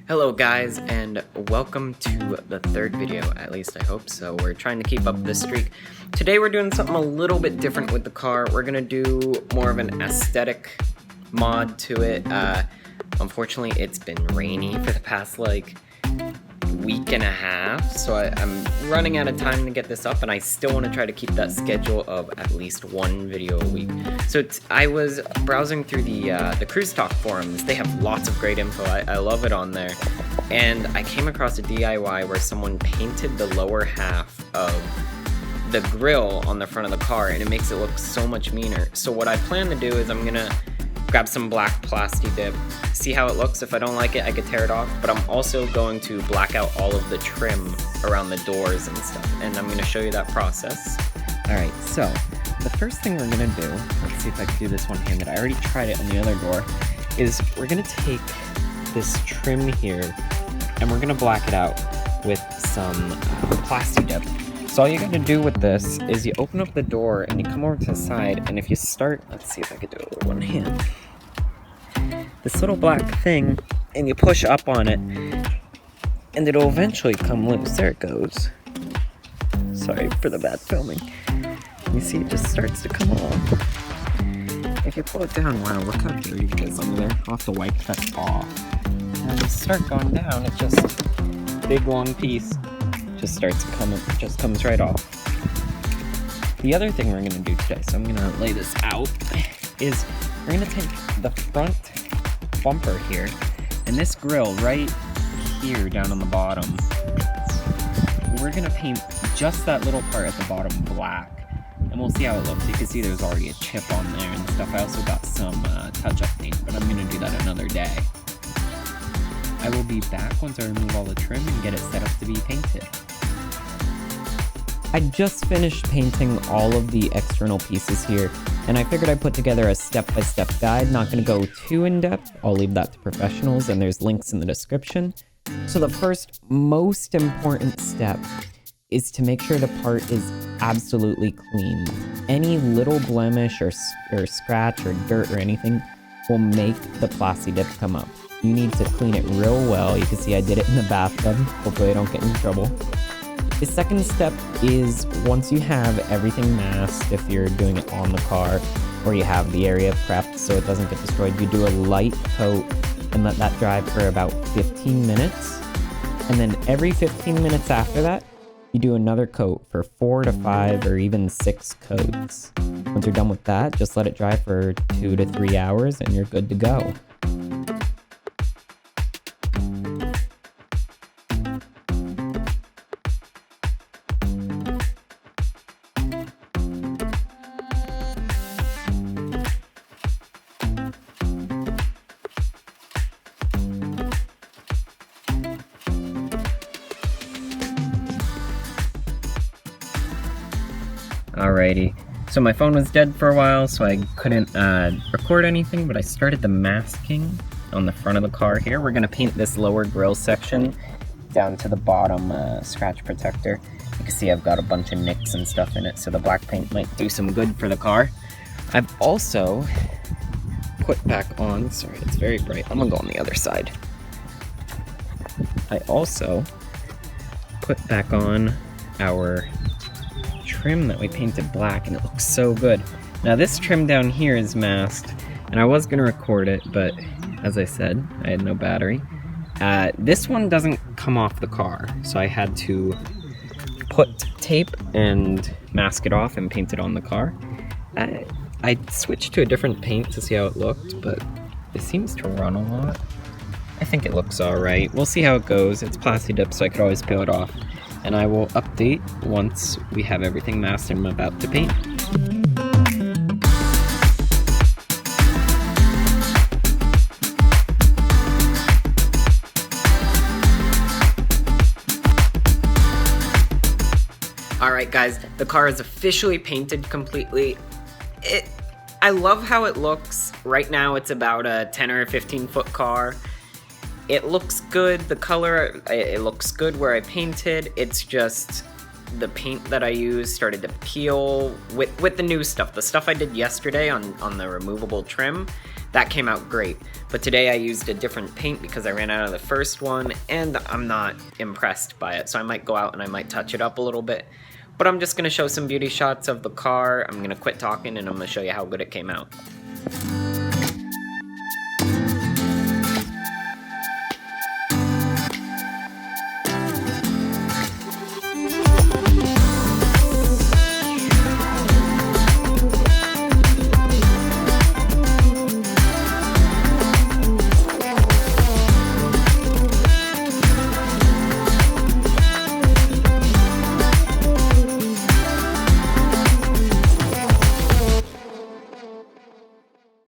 Hello guys, and welcome to the third video, at least I hope so. We're trying to keep up this streak. Today we're doing something a little bit different with the car. We're gonna do more of an aesthetic mod to it. Unfortunately, it's been rainy for the past week and a half, so I'm running out of time to get this up, and I still want to try to keep that schedule of at least one video a week. So I was browsing through the Cruise Talk forums. They have lots of great info. I love it on there, and I came across a DIY where someone painted the lower half of the grill on the front of the car, and it makes it look so much meaner. So what I plan to do is I'm gonna grab some black PlastiDip, see how it looks. If I don't like it, I could tear it off, but I'm also going to black out all of the trim around the doors and stuff, and I'm gonna show you that process. All right, so the first thing we're gonna do, let's see if I can do this one-handed. I already tried it on the other door, is we're gonna take this trim here, and we're gonna black it out with some PlastiDip. So all you gotta do with this is you open up the door and you come over to the side, and if you start, let's see if I could do it with one hand, this little black thing, and you push up on it, and it'll eventually come loose. There it goes. Sorry for the bad filming. You see it just starts to come off. If you pull it down, wow, look how dirty it is under there. I'll have to wipe that off. And as you start going down, it just, big long piece, just starts coming, just comes right off. The other thing we're gonna do today, so I'm gonna lay this out, is we're gonna take the front bumper here, and this grill right here down on the bottom, we're gonna paint just that little part at the bottom black, and we'll see how it looks. You can see there's already a chip on there and stuff. I also got some touch-up paint, but I'm gonna do that another day. I will be back once I remove all the trim and get it set up to be painted. I just finished painting all of the external pieces here, and I figured I'd put together a step-by-step guide. Not going to go too in-depth, I'll leave that to professionals, and there's links in the description. So the first most important step is to make sure the part is absolutely clean. Any little blemish or scratch or dirt or anything will make the PlastiDip come up. You need to clean it real well. You can see I did it in the bathtub. Hopefully I don't get in trouble. The second step is, once you have everything masked, if you're doing it on the car, or you have the area prepped so it doesn't get destroyed, you do a light coat and let that dry for about 15 minutes. And then every 15 minutes after that, you do another coat for 4 to 5 or even 6 coats. Once you're done with that, just let it dry for 2 to 3 hours and you're good to go. Alrighty, so my phone was dead for a while, so I couldn't record anything, but I started the masking on the front of the car here. We're gonna paint this lower grille section down to the bottom scratch protector. You can see I've got a bunch of nicks and stuff in it, so the black paint might do some good for the car. I've also put back on, sorry, it's very bright. I'm gonna go on the other side. I also put back on our trim that we painted black, and it looks so good. Now this trim down here is masked, and I was gonna record it, but as I said, I had no battery. This one doesn't come off the car, so I had to put tape and mask it off and paint it on the car. I switched to a different paint to see how it looked, but it seems to run a lot. I think it looks alright. We'll see how it goes. It's PlastiDip, so I could always peel it off. And I will update once we have everything masked and I'm about to paint. Alright guys, the car is officially painted completely. I love how it looks. Right now it's about a 10 or 15 foot car. It looks good, the color, it looks good where I painted. It's just the paint that I used started to peel with the new stuff. The stuff I did yesterday on the removable trim, that came out great. But today I used a different paint because I ran out of the first one, and I'm not impressed by it. So I might go out and I might touch it up a little bit. But I'm just going to show some beauty shots of the car. I'm going to quit talking and I'm going to show you how good it came out.